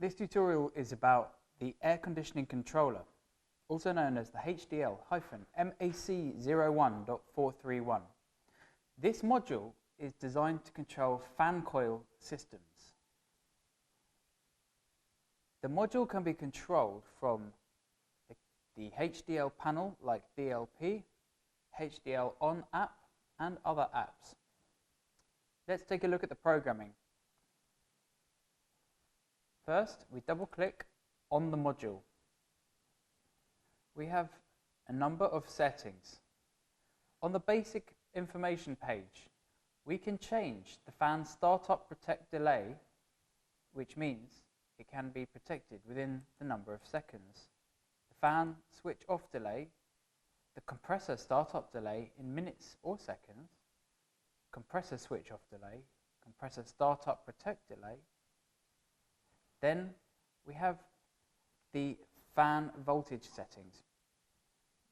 This tutorial is about the air conditioning controller, also known as the HDL-MAC01.431. This module is designed to control fan coil systems. The module can be controlled from the HDL panel like DLP, HDL On app and other apps. Let's take a look at the programming. First, we double click on the module. We have a number of settings. On the basic information page, we can change the fan startup protect delay, which means it can be protected within the number of seconds. The fan switch off delay, the compressor startup delay in minutes or seconds, compressor switch off delay, compressor startup protect delay. Then we have the fan voltage settings.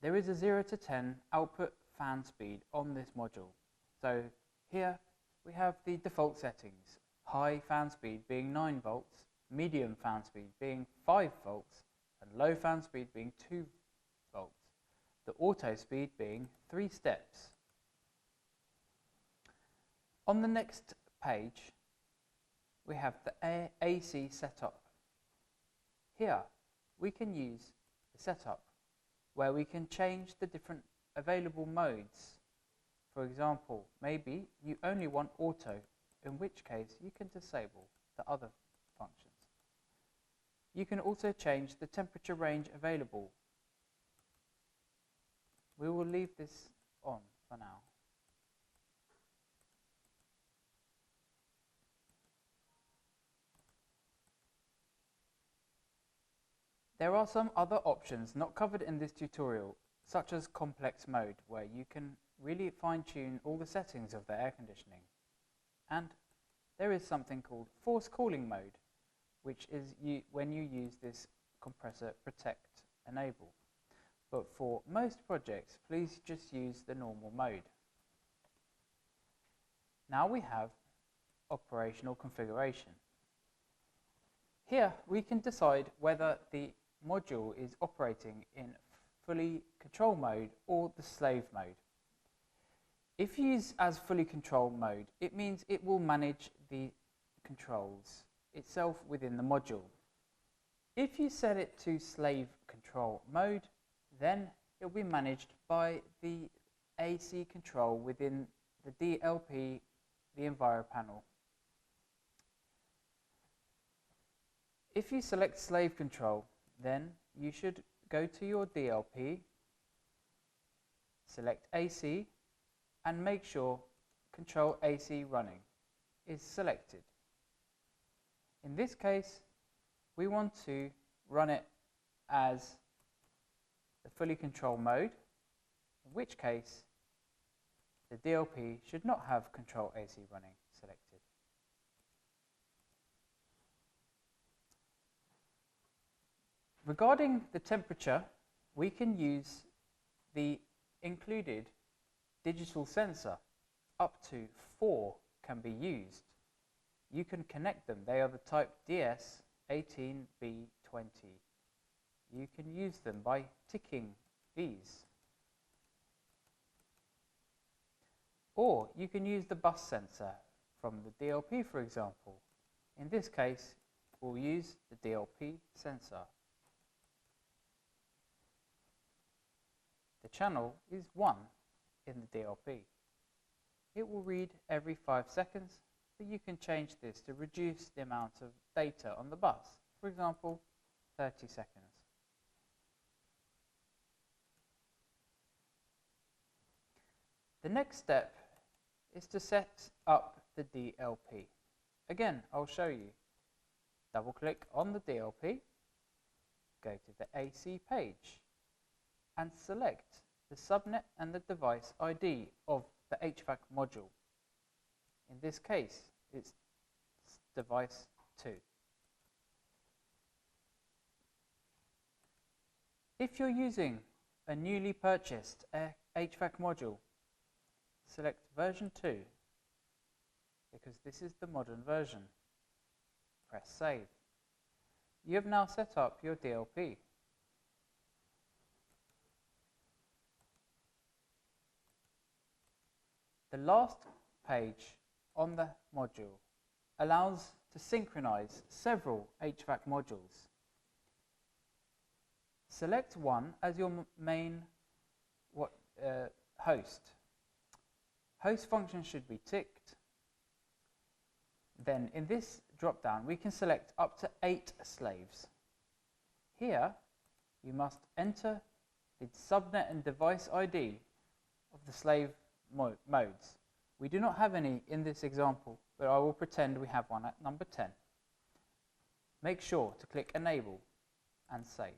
There is a 0 to 10 output fan speed on this module. So here we have the default settings, high fan speed being 9 volts, medium fan speed being 5 volts, and low fan speed being 2 volts. The auto speed being 3 steps. On the next page, we have the AC setup. Here we can use the setup where we can change the different available modes. For example, maybe you only want auto, in which case you can disable the other functions. You can also change the temperature range available. We will leave this on for now. There are some other options not covered in this tutorial, such as complex mode, where you can really fine-tune all the settings of the air conditioning. And there is something called force cooling mode, which is when you use this compressor protect enable. But for most projects, please just use the normal mode. Now we have operational configuration. Here we can decide whether the module is operating in fully control mode or the slave mode. If you use as fully control mode, it means it will manage the controls itself within the module. If you set it to slave control mode, then it will be managed by the AC control within the DLP, the Enviro panel. If you select slave control, then you should go to your DLP, select AC, and make sure Control AC Running is selected. In this case, we want to run it as the fully control mode, in which case the DLP should not have Control AC Running selected. Regarding the temperature, we can use the included digital sensor. Up to 4 can be used. You can connect them. They are the type DS18B20. You can use them by ticking these. Or you can use the bus sensor from the DLP, for example. In this case, we'll use the DLP sensor. The channel is 1 in the DLP. It will read every 5 seconds, but you can change this to reduce the amount of data on the bus. For example, 30 seconds. The next step is to set up the DLP. Again, I'll show you. Double click on the DLP, go to the AC page, and select the subnet and the device ID of the Hvac module. In this case, it's device 2. If you're using a newly purchased Hvac module, select version 2, because this is the modern version. Press save. You have now set up your DLP. The last page on the module allows to synchronize several HVAC modules. Select one as your main host. Host function should be ticked. Then in this drop-down we can select up to 8 slaves. Here you must enter the subnet and device ID of the slave modes. We do not have any in this example, but I will pretend we have one at number 10. Make sure to click Enable and Save.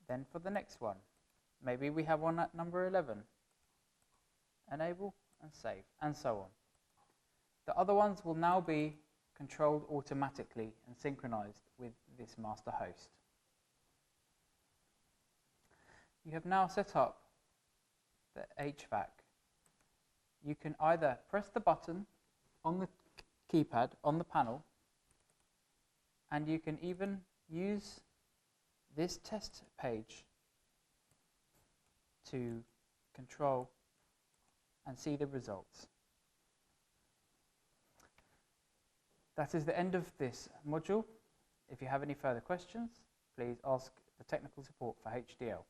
Then for the next one, maybe we have one at number 11. Enable and Save, and so on. The other ones will now be controlled automatically and synchronized with this master host. You have now set up the HVAC. You can either press the button on the keypad on the panel, and you can even use this test page to control and see the results. That is the end of this module. If you have any further questions, please ask the technical support for HDL.